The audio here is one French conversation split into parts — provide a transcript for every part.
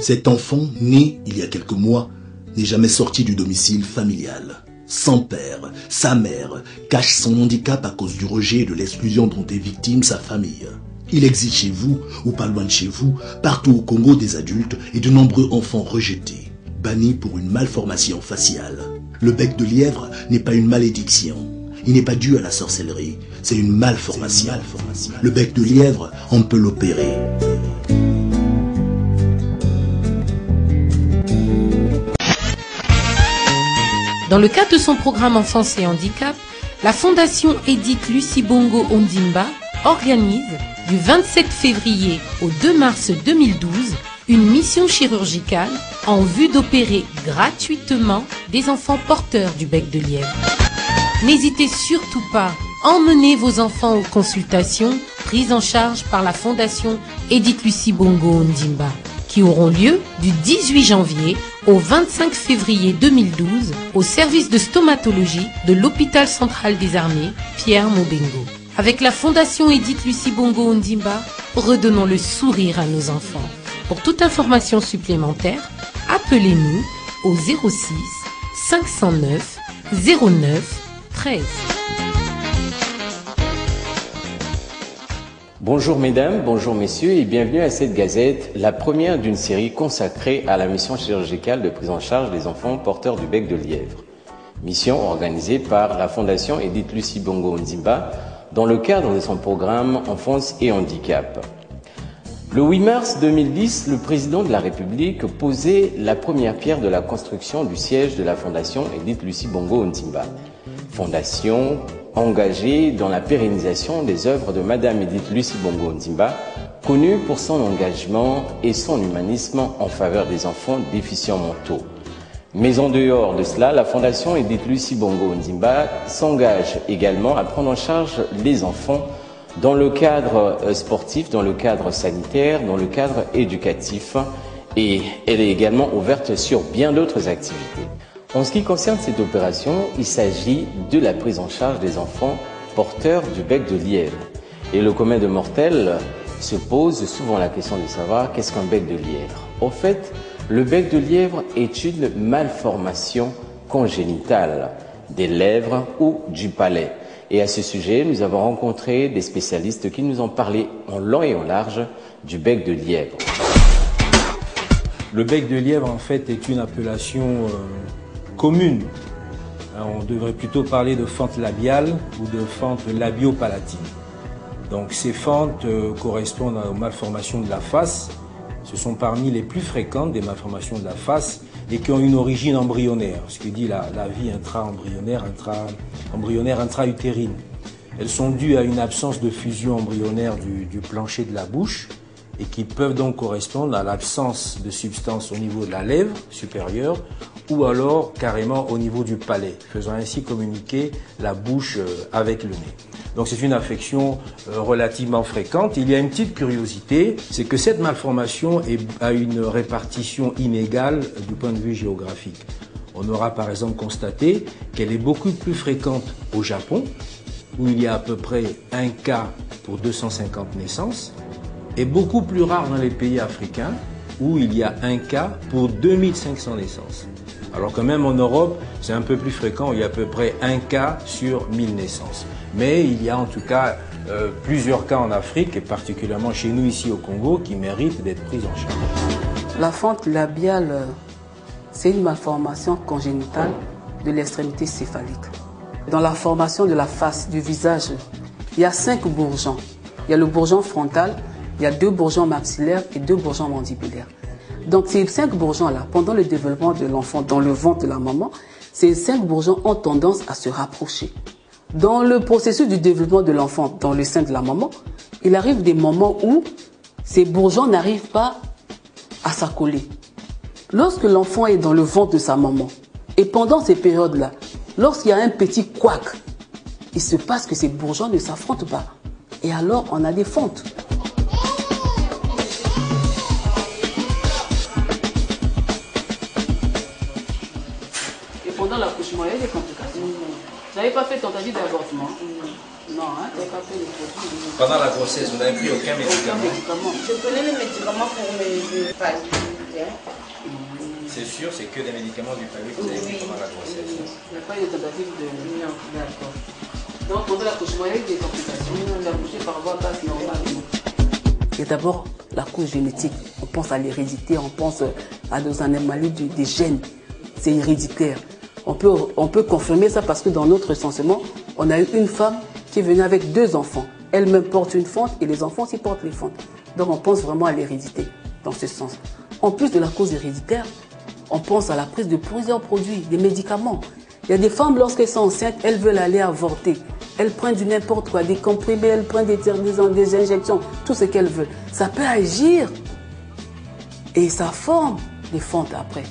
Cet enfant, né il y a quelques mois, n'est jamais sorti du domicile familial. Sans père, sa mère cache son handicap à cause du rejet et de l'exclusion dont est victime sa famille. Il existe chez vous, ou pas loin de chez vous, partout au Congo des adultes et de nombreux enfants rejetés, bannis pour une malformation faciale. Le bec de lièvre n'est pas une malédiction. Il n'est pas dû à la sorcellerie, c'est une malformation. Le bec de lièvre, on peut l'opérer. Dans le cadre de son programme Enfance et Handicap, la Fondation Edith Lucie Bongo Ondimba organise du 27 février au 2 mars 2012 une mission chirurgicale en vue d'opérer gratuitement des enfants porteurs du bec de lièvre. N'hésitez surtout pas, emmenez vos enfants aux consultations prises en charge par la Fondation Edith Lucie Bongo Ondimba, qui auront lieu du 18 janvier au 25 février 2012 au service de stomatologie de l'hôpital central des armées Pierre Mobengo. Avec la Fondation Edith Lucie Bongo Ondimba, redonnons le sourire à nos enfants. Pour toute information supplémentaire, appelez-nous au 06 509 09 13. Bonjour mesdames, bonjour messieurs et bienvenue à cette gazette, la première d'une série consacrée à la mission chirurgicale de prise en charge des enfants porteurs du bec de lièvre. Mission organisée par la Fondation Edith Lucie Bongo Ondimba dans le cadre de son programme Enfance et Handicap. Le 8 mars 2010, le président de la République posait la première pierre de la construction du siège de la Fondation Edith Lucie Bongo Ondimba. Fondation engagée dans la pérennisation des œuvres de Madame Edith Lucie Bongo Ondimba, connue pour son engagement et son humanisme en faveur des enfants déficients mentaux. Mais en dehors de cela, la Fondation Edith Lucie Bongo Ondimba s'engage également à prendre en charge les enfants dans le cadre sportif, dans le cadre sanitaire, dans le cadre éducatif, et elle est également ouverte sur bien d'autres activités. En ce qui concerne cette opération, il s'agit de la prise en charge des enfants porteurs du bec de lièvre. Et le commun de mortels se pose souvent la question de savoir qu'est-ce qu'un bec de lièvre. Au fait, le bec de lièvre est une malformation congénitale des lèvres ou du palais. Et à ce sujet, nous avons rencontré des spécialistes qui nous ont parlé en long et en large du bec de lièvre. Le bec de lièvre, en fait, est une appellation commune. On devrait plutôt parler de fente labiale ou de fente labiopalatine. Donc ces fentes correspondent aux malformations de la face. Ce sont parmi les plus fréquentes des malformations de la face et qui ont une origine embryonnaire, ce que dit la vie intra-embryonnaire, intra-utérine. Elles sont dues à une absence de fusion embryonnaire du plancher de la bouche et qui peuvent donc correspondre à l'absence de substance au niveau de la lèvre supérieure ou alors carrément au niveau du palais, faisant ainsi communiquer la bouche avec le nez. Donc c'est une affection relativement fréquente. Il y a une petite curiosité, c'est que cette malformation a une répartition inégale du point de vue géographique. On aura par exemple constaté qu'elle est beaucoup plus fréquente au Japon, où il y a à peu près 1 cas pour 250 naissances, et beaucoup plus rare dans les pays africains, où il y a 1 cas pour 2500 naissances. Alors que même en Europe, c'est un peu plus fréquent, il y a à peu près 1 cas sur 1000 naissances. Mais il y a en tout cas plusieurs cas en Afrique, et particulièrement chez nous ici au Congo, qui méritent d'être pris en charge. La fente labiale, c'est une malformation congénitale de l'extrémité céphalique. Dans la formation de la face, du visage, il y a 5 bourgeons. Il y a le bourgeon frontal, il y a 2 bourgeons maxillaires et 2 bourgeons mandibulaires. Donc ces 5 bourgeons-là, pendant le développement de l'enfant dans le ventre de la maman, ces 5 bourgeons ont tendance à se rapprocher. Dans le processus du développement de l'enfant dans le sein de la maman, il arrive des moments où ces bourgeons n'arrivent pas à s'accoler. Lorsque l'enfant est dans le ventre de sa maman, et pendant ces périodes-là, lorsqu'il y a un petit couac, il se passe que ces bourgeons ne s'affrontent pas. Et alors, on a des fentes. Et pendant l'accouchement, il y a des complications. Vous n'avez pas fait tentative d'avortement? Non, hein, vous n'avez pas fait les produits. Pendant la grossesse, vous n'avez pris aucun médicament? Aucun médicament. Je prenais les médicaments pour mes phases. C'est sûr, c'est que des médicaments du famille que vous avez pris pendant la grossesse. Il n'y a pas eu de tentative de... Non, d'accord. Donc, pendant l'accouchement, il y a eu des complications. J'ai accouché par voie basse normale. Il y a d'abord la cause génétique. On pense à l'hérédité, on pense à des anomalies des gènes. C'est héréditaire. On peut confirmer ça parce que dans notre recensement, on a eu une femme qui est venue avec 2 enfants. Elle-même porte une fente et les enfants aussi portent les fentes. Donc on pense vraiment à l'hérédité dans ce sens. En plus de la cause héréditaire, on pense à la prise de plusieurs produits, des médicaments. Il y a des femmes, lorsqu'elles sont enceintes, elles veulent aller avorter. Elles prennent du n'importe quoi, des comprimés, elles prennent des injections, tout ce qu'elles veulent. Ça peut agir et ça forme des fentes après.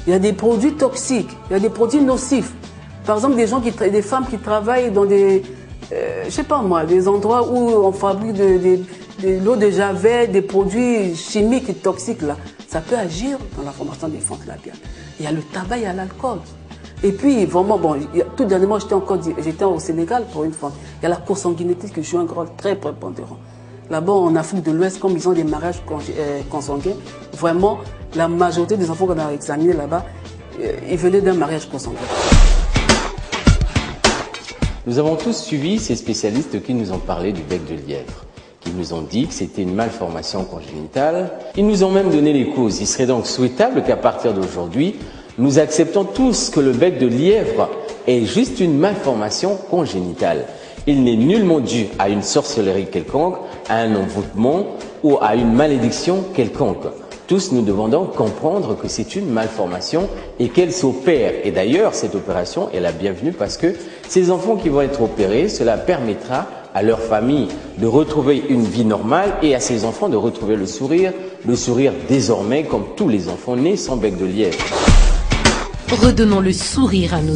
Il y a des produits toxiques, il y a des produits nocifs. Par exemple, des femmes qui travaillent dans des, je sais pas moi, des endroits où on fabrique de l'eau de javel, des produits chimiques et toxiques là. Ça peut agir dans la formation des fentes labiales. Il y a le tabac, il y a l'alcool. Et puis, vraiment, bon, tout dernièrement, j'étais au Sénégal pour une fente. Il y a la consanguinité qui joue un rôle très prépondérant. Là-bas, en Afrique de l'Ouest, comme ils ont des mariages consanguins, vraiment, la majorité des enfants qu'on a examinés là-bas, ils venaient d'un mariage consanguin. Nous avons tous suivi ces spécialistes qui nous ont parlé du bec de lièvre, qui nous ont dit que c'était une malformation congénitale. Ils nous ont même donné les causes. Il serait donc souhaitable qu'à partir d'aujourd'hui, nous acceptons tous que le bec de lièvre est juste une malformation congénitale. Il n'est nullement dû à une sorcellerie quelconque, à un envoûtement ou à une malédiction quelconque. Tous nous devons donc comprendre que c'est une malformation et qu'elle s'opère. Et d'ailleurs, cette opération est la bienvenue parce que ces enfants qui vont être opérés, cela permettra à leur famille de retrouver une vie normale et à ces enfants de retrouver le sourire désormais comme tous les enfants nés sans bec de lièvre. Redonnons le sourire à nos